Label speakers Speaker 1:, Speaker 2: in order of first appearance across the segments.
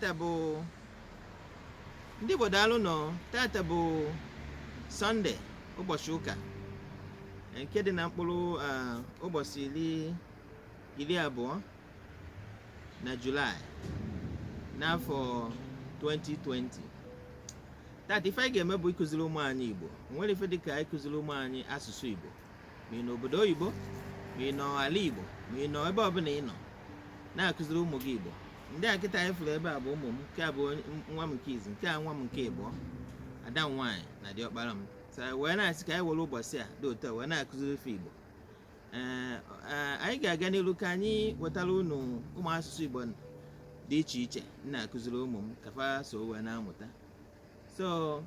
Speaker 1: tata bụ ndị Igbo daalụ nọ. Tata bụ Sọnde, ụbọchị ụka, nke dị na mkpụrụ ụbọchị iri abụọ na Julaị n'afọ 2020. Tata ife anyị ga-eme bụ ịkụziri ụmụ anyị Igbo. Nwere ife dịka ịkụziri ụmụ anyị asụsụ Igbo, ma ị nọ obodo oyibo, ma ị nọ ala Igbo, ma ị nọ ebe ọbụla ị nọ, na-akụziri ụmụ gị Igbo. Ndị a kịta anyị fụrụ ebe a bụ ụmụ m. Nke a bụ nwa m nke izi, nke a nwa m nke ịbụọ, ada m nwaanyị na diọkpara m. Wee na-asị ka anyị were ụbọchị a dị otu a wee na-akụziri ife Igbo. Anyị ga-aga n'ilu ka anyị wetara unu ụmụ asụsụ Igbo dị iche iche na-akụziri ụmụ m ka fa so wee na-amụta. So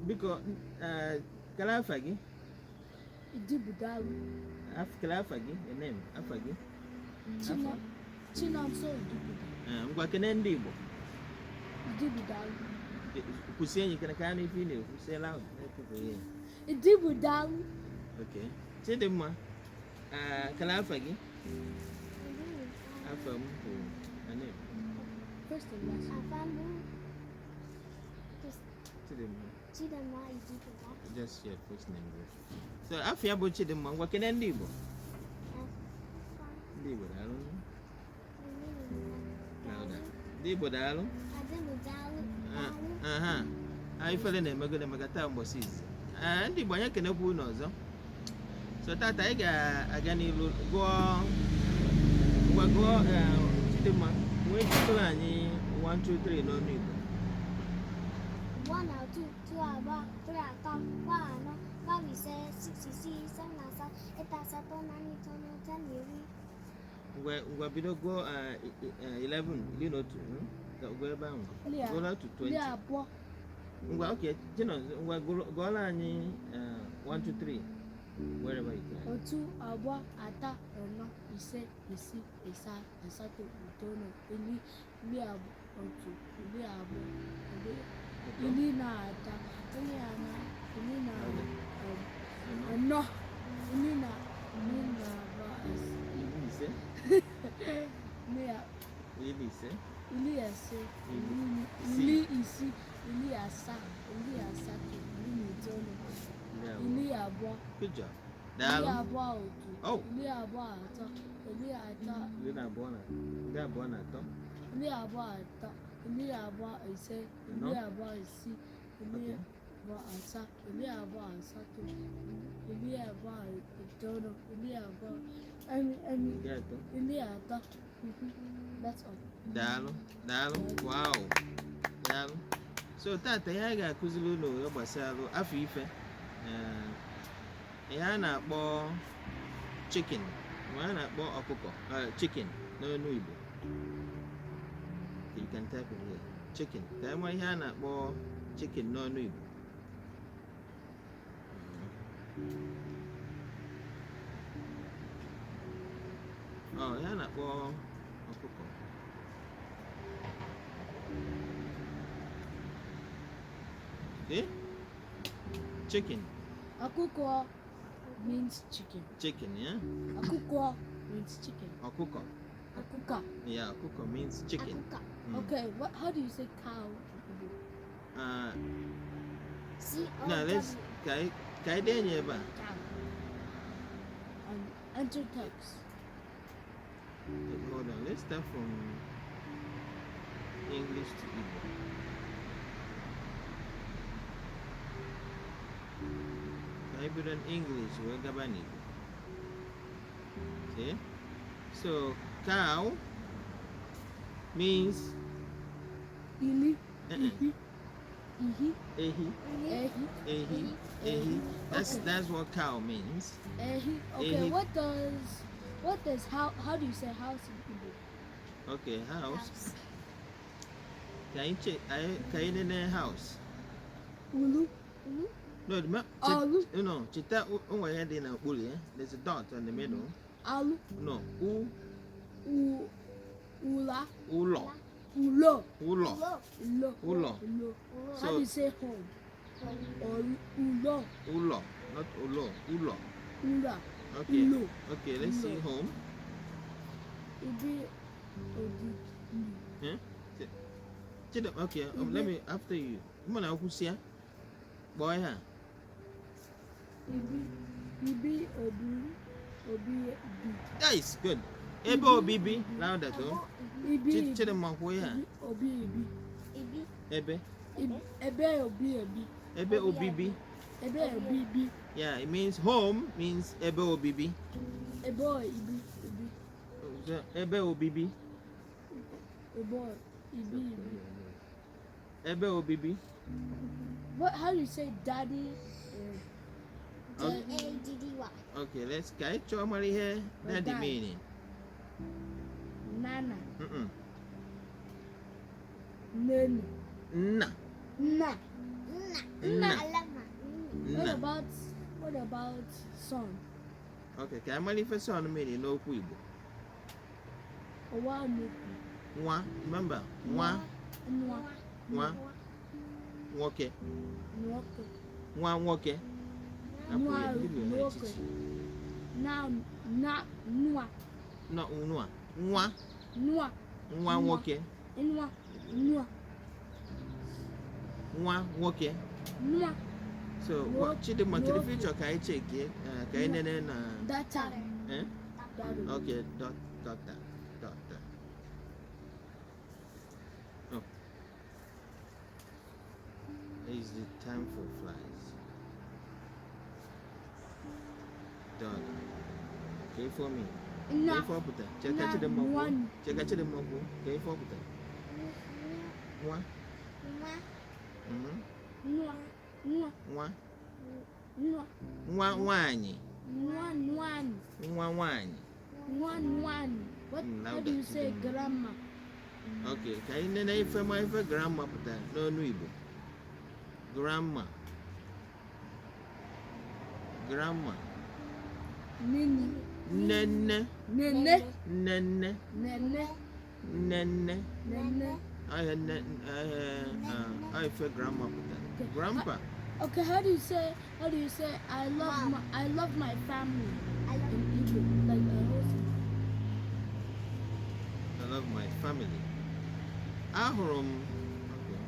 Speaker 1: biko kala afa gị. Kala afa gị, your name, afa gị.
Speaker 2: Chinonso Eduputa.
Speaker 1: Ngwa kene ndị Igbo.
Speaker 2: Idibudalu.
Speaker 1: Kwụsị enyi ka a na-efe ị na-ekwu, say loud.
Speaker 2: Idibudalu.
Speaker 1: Okay. Chidimma, kala afa gị. Afa m bụ your name.
Speaker 2: First and last.
Speaker 1: Chidimma.
Speaker 2: Chidimma Eduputa.
Speaker 1: Just your first name. So afọ ya bụ Chidimma. Ngwa kene ndị Igbo. Ndị Igbo daalụ. Ndị Igbo daalụ. Anyị fere na-emegode maka taa mgbọsị izi. Ndị Igbo anyị ekenekwa unu ọzọ. So tata anyị ga-aga n'ilu gụọ Chidimma nwee jikọrọ anyị 1, 2, 3 n'ọnụ Igbo.
Speaker 2: 1, 2, 2, 3, 4, 5, 6, 7, 8, 9, 10,
Speaker 1: Ngwa bido gụọ 11 iri na otu. Gụọ ebe ahụ. Gụọ to 20. Ngwa okay, Chinonso, ngwa gụọla anyị 1, 2, 3 wherever you can.
Speaker 2: 1, 2, 3, 4, 5, 6, 7, 8, 9, 10, 11.
Speaker 1: Good job. Daalụ. Oh.
Speaker 2: 12. That's all.
Speaker 1: Daalụ. Wow. Daalụ. So tata ihe anyị ga-akụziri unu gbasara afọ ife. Ihe a na-akpọ chicken, a na-akpọ ọkụkọ, chicken n'ọnụ Igbo. You can type it here. Chicken. Ka anyị mara ihe a na-akpọ chicken n'ọnụ Igbo. Ihe a na-akpọ ọkụkọ. Okay? Chicken.
Speaker 2: Akuko means chicken.
Speaker 1: Chicken, yeah?
Speaker 2: Akuko means chicken.
Speaker 1: Ọkụkọ.
Speaker 2: Akuka.
Speaker 1: Yeah, ọkụkọ means chicken.
Speaker 2: Akuka. Okay, how do you say cow?
Speaker 1: Now let's ka anyị denye ebe a.
Speaker 2: Cow. Enter text.
Speaker 1: Hold on, let's start from English to Igbo. I put in English, we're gabani. See? So cow means
Speaker 2: Ili.
Speaker 1: Ehi. That's what cow means.
Speaker 2: Ehi. Okay,
Speaker 1: Ehi.
Speaker 2: what does how do you say house in Igbo?
Speaker 1: Okay, house. Can you check? Can you name house?
Speaker 2: Ulu.
Speaker 1: No,
Speaker 2: Alu.
Speaker 1: No, chita head in a bully. There's a dot in the middle.
Speaker 2: Alu.
Speaker 1: No,
Speaker 2: Ula.
Speaker 1: Ulo.
Speaker 2: Ulo.
Speaker 1: So,
Speaker 2: How do you say home? Or ulo.
Speaker 1: Ulo, not ulo. Ulo.
Speaker 2: Ula.
Speaker 1: Okay.
Speaker 2: Ulo.
Speaker 1: Okay, let's see home.
Speaker 2: Ibi.
Speaker 1: Huh? Chidimma, okay, let me after you. Come on, Akusia. Boy, huh?
Speaker 2: Ibi Obi Ibi.
Speaker 1: Nice, good. Ebe Obibi, louder though.
Speaker 2: Ibi
Speaker 1: Chidimma, where?
Speaker 2: Obi Ibi.
Speaker 1: Ebe.
Speaker 2: Ebe Obi Ibi.
Speaker 1: Ebe Obibi.
Speaker 2: Ebe Obi Ibi.
Speaker 1: Yeah, it means home means Ebe Obibi.
Speaker 2: Ebe Ibi Ibi.
Speaker 1: So, Ebe Obibi.
Speaker 2: Ebe Ibi Ibi.
Speaker 1: Ebe Obibi.
Speaker 2: What? How do you say daddy?
Speaker 3: D-A-D-D-Y.
Speaker 1: Okay, let's get Chomari here. That's the
Speaker 2: Dad.
Speaker 1: meaning.
Speaker 2: Nana.
Speaker 3: Nana.
Speaker 1: Na.
Speaker 2: Na.
Speaker 1: Na.
Speaker 3: Alama.
Speaker 1: Na.
Speaker 2: What about son?
Speaker 1: Okay, can I manifest on meaning no Igbo?
Speaker 2: Owa nuku.
Speaker 1: Nwa, remember? Nwa,
Speaker 2: Nwa.
Speaker 1: nwa, nwoke.
Speaker 2: Nwoke.
Speaker 1: Nwa nwoke.
Speaker 2: Nwa nwoke. Na nwa.
Speaker 1: No, nwa. Nwa,
Speaker 2: Nwa.
Speaker 1: nwa nwoke.
Speaker 2: Nwa.
Speaker 1: Nwa nwoke.
Speaker 2: Nwa.
Speaker 1: So, what Chidimma to the future can I check it? Can I nene na?
Speaker 2: That time.
Speaker 1: Eh?
Speaker 2: Daddy.
Speaker 1: Okay, doctor. Oh. It's the time for flies. Dog. Okay for me.
Speaker 2: Na.
Speaker 1: Okay for puta. Check out the
Speaker 2: one.
Speaker 1: Check out the mobu. Okay for puta. Nwa.
Speaker 2: Nwa. Nwa.
Speaker 1: Nwa.
Speaker 2: Nwa.
Speaker 1: Nwa nwanyi.
Speaker 2: Nwan.
Speaker 1: Nwa nwanyi.
Speaker 2: Nwan. What? How do you say grandma?
Speaker 1: Okay, ka anyị nene ife grandma pụtara n'ọnụ Igbo. Grandma.
Speaker 2: Nini.
Speaker 1: Nene.
Speaker 2: Nene.
Speaker 1: Nene.
Speaker 2: Nene.
Speaker 1: Nene.
Speaker 2: Nene.
Speaker 1: I ife grandma pụtara. Grandpa.
Speaker 2: Okay, how do you say I love my family in Igbo? Like
Speaker 1: I love my family. Ahụrụ m. Okay.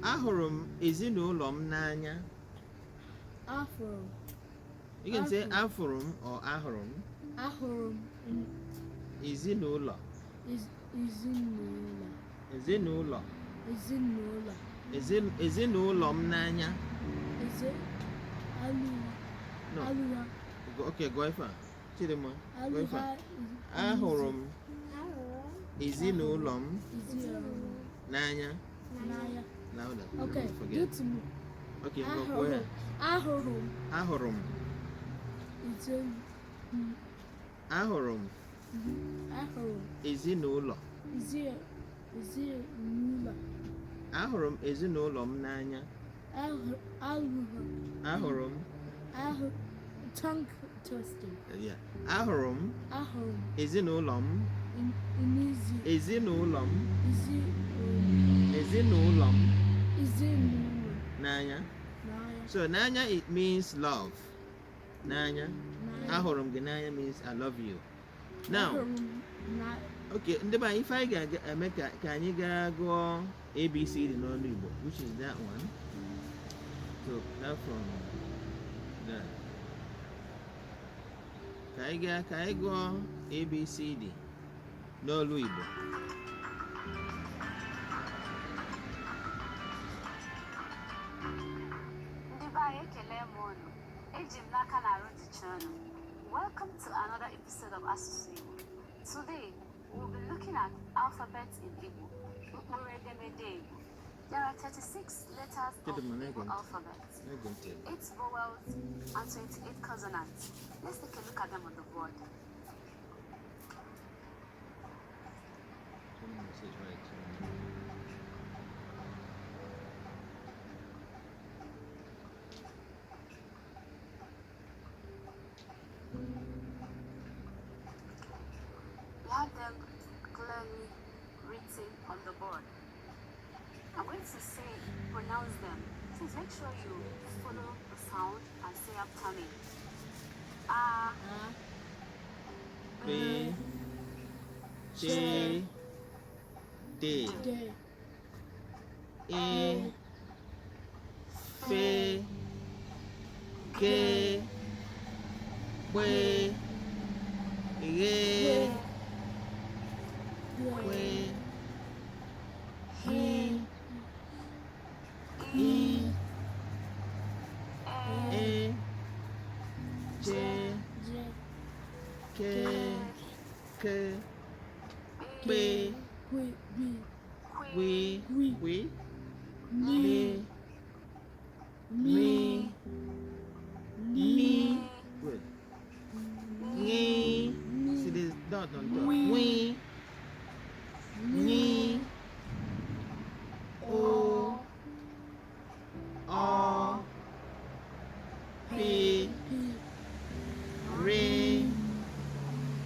Speaker 1: Ahụrụ m ezinụlọ m n'anya.
Speaker 2: Afro.
Speaker 1: You can say afụrụ m or ahụrụ m.
Speaker 2: Ahụrụ m
Speaker 1: Ezinụlọ.
Speaker 2: Ezinụlọ.
Speaker 1: Ezinụlọ m n'anya. No.
Speaker 2: Alụha.
Speaker 1: Okay, go ife. Chidimma. Go ife.
Speaker 2: Alụha.
Speaker 1: Ahụrụ m ezinụlọ m n'anya.
Speaker 2: N'anya.
Speaker 1: Louder.
Speaker 2: Okay,
Speaker 1: Don't
Speaker 2: do
Speaker 1: forget.
Speaker 2: to me.
Speaker 1: Okay, go ahead.
Speaker 2: Ahụrụ m
Speaker 1: Ahụrụ m.
Speaker 2: ezinụlọ.
Speaker 1: Ahụrụ m ezinụlọ.
Speaker 2: Ezinụlọ.
Speaker 1: Ahụrụ m ezinụlọ m n'anya. Ahụrụ m.
Speaker 2: Tongue twisting.
Speaker 1: Yeah. Ahụrụ m ezinụlọ m. Ezinụlọ m. Ezinụlọ m n'anya. So n'anya it means love. N'anya. Ahụrụ m gị n'anya means I love you. Now, okay, ndị be anyị ife anyị ga-eme ka anyị gaa gụọ ABCD n'ọnụ Igbo, which is that one. So that from that. Ka anyị gụọ ABCD n'olu Igbo.
Speaker 4: Ndị be anyị ekele m unu. Eji m n'aka na arụ dịcha unu. Welcome to another episode of Asụsụ Igbo. Today, we'll be looking at alphabets in Igbo. Mkpụrụ edemede Igbo. There are 36 letters of
Speaker 1: Chidimma,
Speaker 4: the Igbo
Speaker 1: Negent.
Speaker 4: alphabet,
Speaker 1: Negent.
Speaker 4: 8 vowels, and 28 consonants. Let's take a look at them on the board. We have them clearly written on the board. I'm going to say, pronounce them. Please make sure you follow the sound and say after me. A,
Speaker 1: B, Che. De.
Speaker 2: De.
Speaker 1: E. Fe. Ke. We. Re. We. He. E. E. J. K. K. P. We. We. Me. Me. Me. Good. Ni. See this dot on top. We. Ni. O. O. P. Re.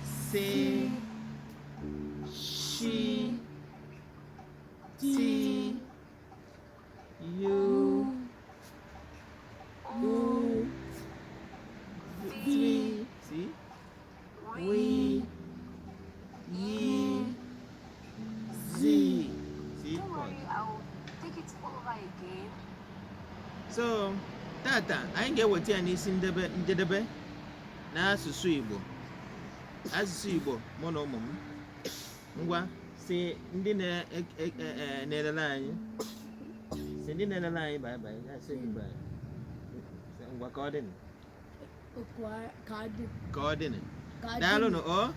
Speaker 1: Se. She. T. U. U. V. See? We. Ye. Z. See?
Speaker 4: Don't worry, I will take it over again.
Speaker 1: So, tata, anyị ga-eweta ya n'isi njedebe n'asụsụ Igbo. Asụsụ Igbo mụ na ụmụ m. Ngwa, si ndị na-elele anyị. Si ndị na-elele anyị bye bye. Asị gị bye. Ngwa ka ọ dị. Ka ọ dị. Daalụ nụ ọ.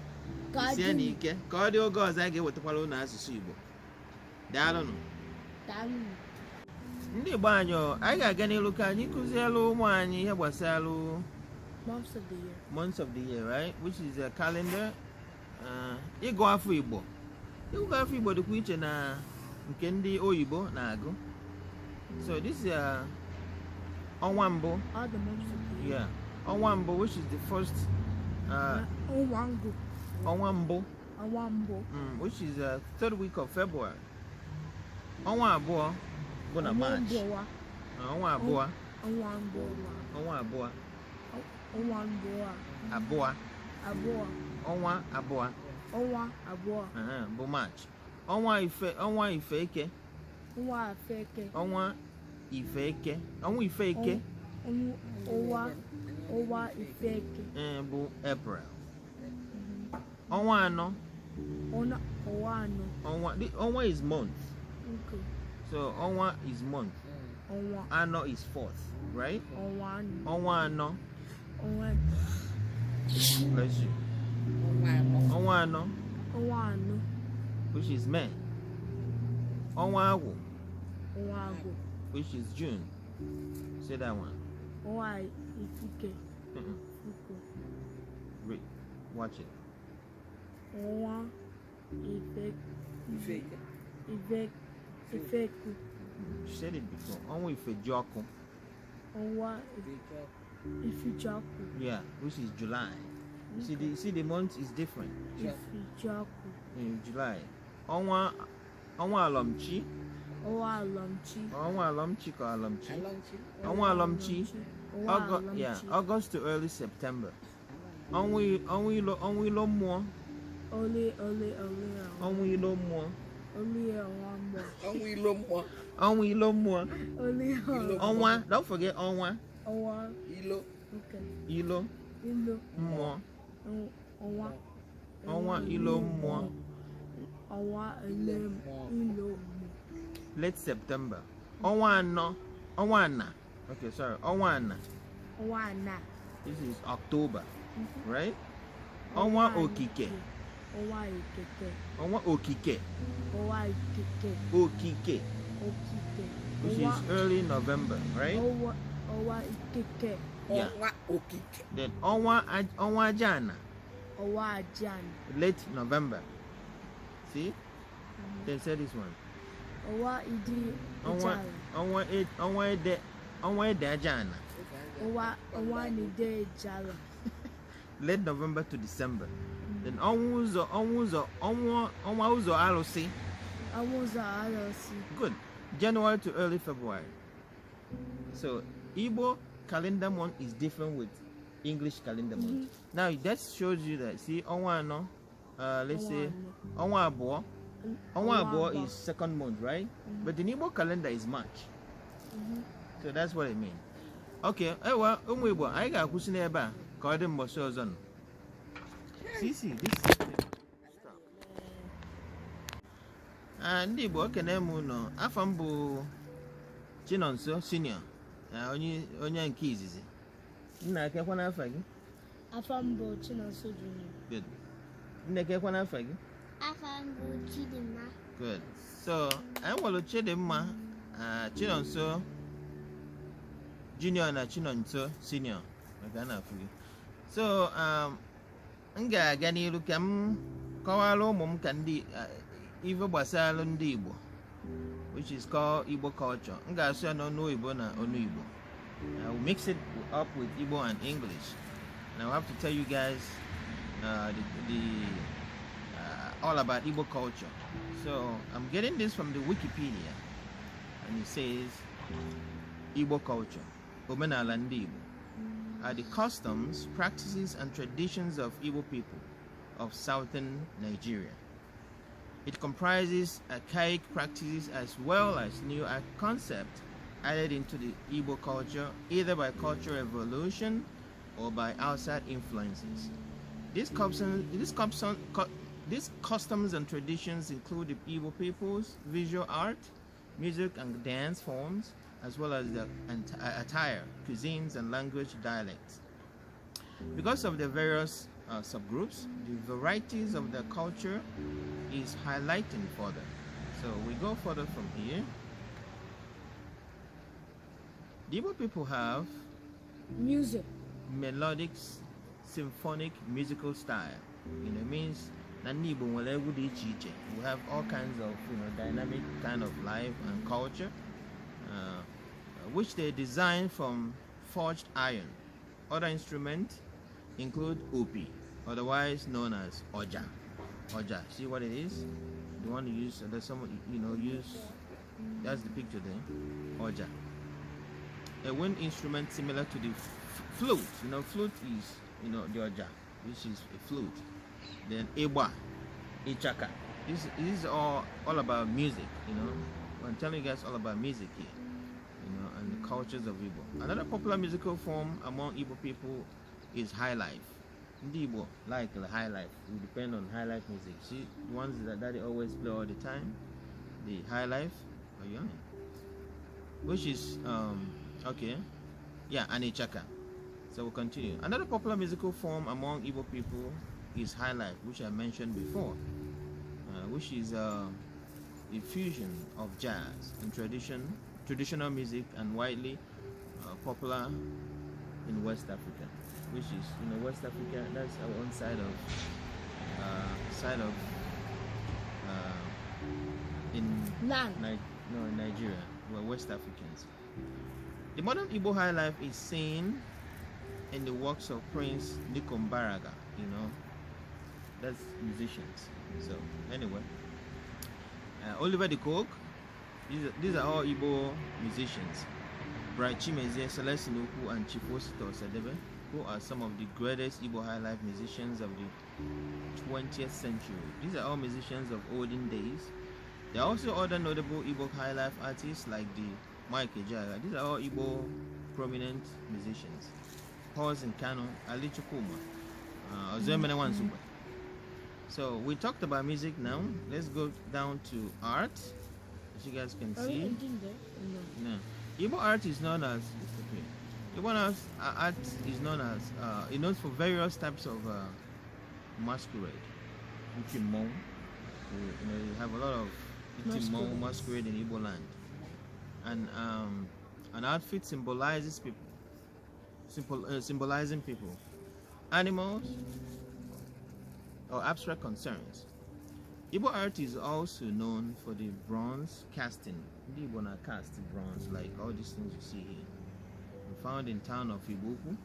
Speaker 1: Sie n'ike. Ka ọ dị oge ọzọ anyị ga-ewetakwara unu asụsụ Igbo. Daalụ nụ. Ndị Igbo anyị ga-aga n'ilu ka anyị kụzielu ụmụ anyị ihe gbasara months of the year, right? Which is a calendar. Ịgụ afọ Igbo. Ịgụ afọ Igbo dịkwa iche na nke ndị oyibo na-agụ. So this is ọnwa mbụ. Yeah. Ọnwa mbụ, which is the first ọnwa mbụ. Which is the third week of February. Ọnwa abụọ bụ na March. Ọnwa abụọ. Ọnwa abụọ. Abụọ. Ọnwa abụọ. Bụ March. Ọnwa Ifeke. Ọnwa Ifeke.
Speaker 2: Ọnwa Ifeke.
Speaker 1: Bụ April. Ọnwa anọ. Ọnwa is month.
Speaker 2: Okay.
Speaker 1: So ọnwa is month. Ano is fourth, right? Ọnwa anọ. Bless you. Ọnwa anọ. Which is May. Ọnwa agwụ. Which is June. Say that one. Read. Watch it.
Speaker 2: Ifeku.
Speaker 1: You said it before. Ọnwa Ifejiọkụ. Yeah, which is July. See the month is different. In July. Ọnwa Alọmchi. Ọnwa Alọmchi ka Alọmchi. Ọnwa Alọmchi. August to early September. Ọnwa Ilo Mmụọ. Ọnwa Ilo Mmụọ. Ọnwa Ilo Mmụọ. Ọnwa, don't forget ọnwa. Ilo Mmụọ. Ọnwa Ilo Mmụọ. Late September. Ọnwa anọ. Ọnwa ana. Okay, sorry. Ọnwa ana. This is October, right? Ọnwa Okike. Ọnwa Okike. Okike. Which is early November, right? Yeah. Then Ọnwa Ajana. Late November. See? Then say this one. Ọnwa Ede Ajana. Late November to December. Then ọnwa ụzọ alụsị. Good. January to early February. So Igbo calendar month is different with English calendar month. Now that shows you that, see, ọnwa anọ, let's say
Speaker 2: Ọnwa
Speaker 1: Onwa Abo.
Speaker 2: anọ.
Speaker 1: Onwa Abo
Speaker 2: Ọnwa
Speaker 1: is second month, right? But the Igbo calendar is March. So that's what I mean. Okay, well, ụmụ Igbo, anyị ga-akwụsị n'ebe a ka ọ dị mbọsị ọzọ nọ. See, this stop. Ndị Igbo okene m ụnọ. Afọ m bụ Chinonso Senior, onye nke izizi. Nna akekwa n'afọ gị?
Speaker 2: Afọ m bụ Chinonso Junior.
Speaker 1: Good. Nne akekwa n'afọ gị?
Speaker 3: Afọ m bụ Chidimma.
Speaker 1: Good. So, anyị nwere Chidimma, Chinonso Junior na Chinonso Senior. Maka na afọ gị. So, m ga-aga n'iru ka m kọwara ụmụ m ka ndị ife gbasara ndị Igbo, which is called Igbo culture. M ga-asụ ya n'ọnụ Igbo na ọnụ Igbo. I will mix it up with Igbo and English. Now I have to tell you guys all about Igbo culture. So I'm getting this from the Wikipedia, and it says Igbo culture, Omenala Ndi Igbo, are the customs, practices, and traditions of Igbo people of southern Nigeria. It comprises archaic practices as well as new concepts added into the Igbo culture, either by cultural evolution or by outside influences. These customs and traditions include the Igbo people's visual art, music and dance forms, as well as the attire, cuisines, and language dialects. Because of the various subgroups, the varieties of the culture is highlighting further. So we go further from here. The Igbo people have
Speaker 2: Music.
Speaker 1: melodic, symphonic musical style. It means we have all kinds of dynamic kind of life and culture, which they design from forged iron. Other instruments include upi, otherwise known as oja. Oja, see what it is? You want to use? There's someone use. That's the picture there. Oja. A wind instrument similar to the flute. Flute is the oja, which is a flute. Then ewa, ichaka. This is all about music. I'm telling you guys all about music here. And the cultures of Igbo. Another popular musical form among Igbo people is high life. Ndi Igbo like the high life. We depend on high life music. See, the ones that daddy always play all the time. The high life. Are you on it? Which is okay, yeah, and Ichaka. So we'll continue. Another popular musical form among Igbo people is high life, which I mentioned before, which is a fusion of jazz and traditional music, and widely popular in West Africa, which is West Africa. That's our own side of in
Speaker 2: Land.
Speaker 1: in Nigeria. We're West Africans. The modern Igbo high life is seen in the works of Prince Nikombaraga, that's musicians. So anyway, Oliver the Coke, these are all Igbo musicians. Bright Chimeze, Celestine Oku, and Chifosito Sadebe, who are some of the greatest Igbo high life musicians of the 20th century. These are all musicians of olden days. There are also other notable Igbo high life artists like the Mike Ejaga. These are all Igbo prominent musicians. Pause in Kano, Ali Chukuma, Ozemene Wansuba. So we talked about music now. Let's go down to art. As you guys can see. No. Igbo art is known as Igbo art is known as it known for various types of masquerade. Ichimong. You have a lot of Ichimong masquerade in Igbo land. And an outfit symbolizes people, symbolizing people, animals, or abstract concerns. Igbo art is also known for the bronze casting. Ndi Igbo na cast bronze, like all these things you see here. Found in town of Ibuku.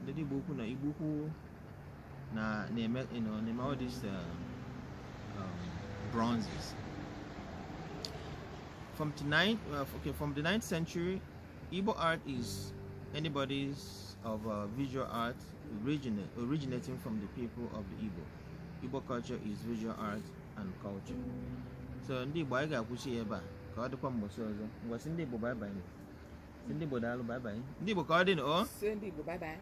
Speaker 1: Ndi Ibuku na Ibuku na name all these bronzes. From the 9th century, Igbo art is anybody's of visual art originating from the people of the Igbo. Igbo culture is visual art and culture. So Ndi Igbo anyị ga-akwụsị ya ebe a ka ọ dịkwa mgbọsị ọzọ. Ngwasị Ndị Igbo bye bye. Ndị Igbo daalụ bye bye. Ndị Igbo ka ọ dị na
Speaker 5: Ndị Igbo bye bye.